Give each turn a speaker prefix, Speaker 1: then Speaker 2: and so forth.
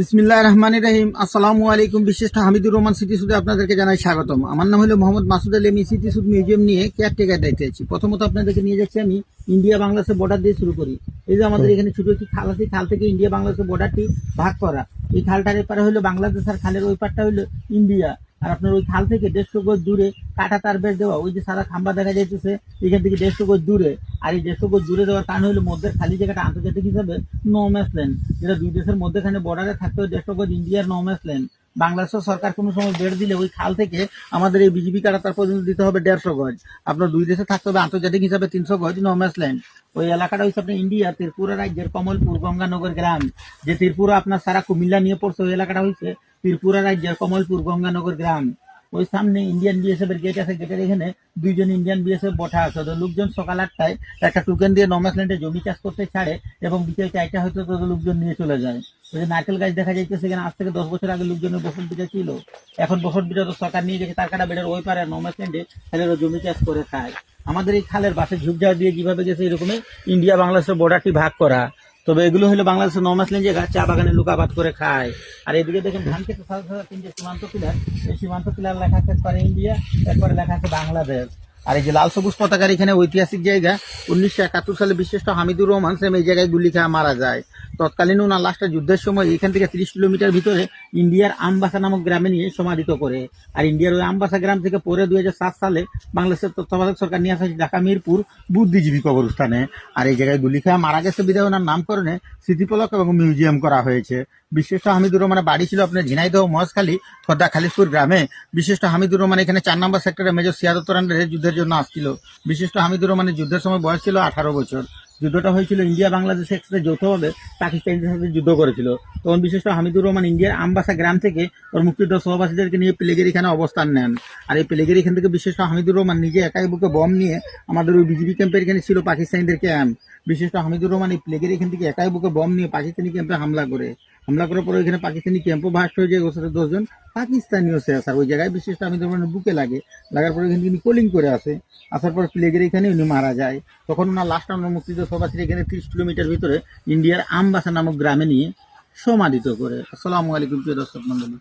Speaker 1: বিসমিল্লাহির রহমানির রহিম। আসসালামু আলাইকুম। বিশেষ হামিদুর রহমান স্মৃতিসৌধে আপনাদেরকে জানাই স্বাগতম। আমার নাম হলো মোহাম্মদ মাসুদ আলী। আমি স্মৃতিসৌধ মিউজিয়াম নিয়ে কেয়ারটেকার দায়িত্বে আছি। প্রথমত আপনাদেরকে নিয়ে যাচ্ছি আমি ইন্ডিয়া বাংলাদেশের বর্ডার দিয়ে শুরু করি। এই যে আমাদের এখানে ছোট একটি খাল আছে, খাল থেকে ইন্ডিয়া বাংলাদেশের বর্ডারটি ভাগ করা। এই খালটার এপারে হলো বাংলাদেশ আর খালের ওই পারটা হলো ইন্ডিয়া। আর আপনার ওই খাল থেকে 150 গজ দূরে কাটা তার বের দেওয়া, ওই যে সারা খাম্বা দেখা যাইতেছে এখান থেকে 150 গজ দূরে। আর এই 150 গজ দূরে দেওয়ার কারণ হলো মধ্যের খালি জায়গাটা আন্তর্জাতিক হিসাবে নো ম্যাচ ল্যান্ড, যেটা দুই দেশের মধ্যেখানে বর্ডারে থাকতে হয় 150 গজ ইন্ডিয়ার নো ম্যাচ ল্যান্ড। বাংলাদেশ সরকার কোনো সময় বের দিলে ওই খাল থেকে আমাদের এই বিজিবি কাটা তার পর্যন্ত দিতে হবে 150 গজ। আপনার দুই দেশে থাকতে হবে আন্তর্জাতিক হিসাবে 300 গজ নো ম্যাচ ল্যান্ড। ওই এলাকাটা হচ্ছে আপনার ইন্ডিয়া ত্রিপুরা রাজ্যের কমলপুর গঙ্গানগর গ্রাম। যে ত্রিপুরা আপনার সারা কুমিল্লা নিয়ে পড়ছে, ওই এলাকাটা হচ্ছে ত্রিপুরা রাজ্যের কমলপুর গঙ্গানগর গ্রাম। ওই সামনে ইন্ডিয়ান বিএসএফ এর গেট আছে, গেটের এখানে দুইজন ইন্ডিয়ান বিএসএফ বঠা আছে। তো লোকজন সকাল 8টায় একটা টোকেন দিয়ে নমাসল্যান্ডে জমি চাষ করতে ছাড়ে এবং বিকেল 4টা হয়তো তো লোকজন নিয়ে চলে যায়। ওই যে নারকেল গাছ দেখা যাচ্ছে, সেখানে আজ থেকে 10 বছর আগে লোকজনের বসত বিটা ছিল। এখন বসত বিটা তো সরকার নিয়ে গেছে, তার কাটা বেড়ের ওই পারে নমাসল্যান্ডে খালের জমি চাষ করে খায়। আমাদের এই খালের বাসে ঝুপঝাড় দিয়ে যেভাবে গেছে এরকমই ইন্ডিয়া বাংলাদেশের বর্ডারটি ভাগ করা। তবে এগুলো হলো বাংলাদেশের নমাসল্যান্ড জায়গা, চা বাগানে লোক আবাদ করে খায়। আর এদিকে দেখেন ধান খেতে সাদা সাদা 3টে সীমান্ত পিলার। এই সীমান্ত পিলার লেখা আছে একবারে ইন্ডিয়া, একবারে লেখা আছে বাংলাদেশ। আর এই যে লাল সবুজ পতাকার এখানে ঐতিহাসিক জায়গা, 1971 সালে বিশিষ্ট হামিদুর রহমান সেম এই জায়গায় গুলি খেয়ে মারা যায়। তৎকালীন ওনার লাস্টটা যুদ্ধের সময় এখান থেকে 30 কিলোমিটার ভিতরে ইন্ডিয়ার আমবাসা নামক গ্রামে নিয়ে সমাধিত করে। আর ইন্ডিয়ার ওই আমবাসা গ্রাম থেকে পরে 2007 সালে বাংলাদেশের তত্ত্বাবধায়ক সরকার নিয়ে আসে ঢাকা মিরপুর বুদ্ধিজীবী কবরস্থানে। আর এই জায়গায় গুলি খেয়ে মারা গেছে বিধায় ওনার নামকরণে স্মৃতিফলক এবং মিউজিয়াম করা হয়েছে। বিশিষ্ট হামিদুর রহমানের বাড়ি ছিল আপনার ঝিনাইদহ মহেশখালী খোর্ধা খালিশপুর গ্রামে। বিশিষ্ট হামিদুর রহমান এখানে 4 নম্বর সেক্টরে মেজর সিয়াদত রানের যুদ্ধের জন্য আসছিল। বিশিষ্ট হামিদুর রহমানের যুদ্ধের সময় বয়স ছিল 18 বছর। যুদ্ধটা হয়েছিল ইন্ডিয়া বাংলাদেশ একসাথে যৌথভাবে পাকিস্তানিদের সাথে যুদ্ধ করেছিল। তখন বিশিষ্ট হামিদুর রহমান ইন্ডিয়ার আমবাসা গ্রাম থেকে ওর মুক্তিযুদ্ধ সহবাসীদেরকে নিয়ে পিলেগের এখানে অবস্থান নেন। আর এই পিলেগের এখান থেকে বিশিষ্ট হামিদুর রহমান নিজে একাই বুকে বম নিয়ে আমাদের ওই বিজিবি ক্যাম্পের এখানে ছিল পাকিস্তানিদের ক্যাম্প। বিশিষ্ট হামিদুর রহমান এই প্লেগের এখান থেকে একাই বুকে বম নিয়ে পাকিস্তানি ক্যাম্পে হামলা করার পরে এখানে পাকিস্তানি ক্যাম্পও ভাস্ট হয়ে যায়। ওর সাথে 10 জন পাকিস্তানিও শেষ। আর ওই জায়গায় বিশিষ্ট হামিদুর রহমানের বুকে লাগার পরে এখানে তিনি কলিং করে আসার পর প্লেগের এখানে উনি মারা যায়। তখন ওনার লাস্ট আমরা মুক্তিযুদ্ধ সভাসীর এখানে 30 কিলোমিটার ভিতরে ইন্ডিয়ার আমবাসা নামক গ্রামে নিয়ে সমাধিত করে। আসসালামু আলাইকুম প্রিয় দর্শক মন্ডলী।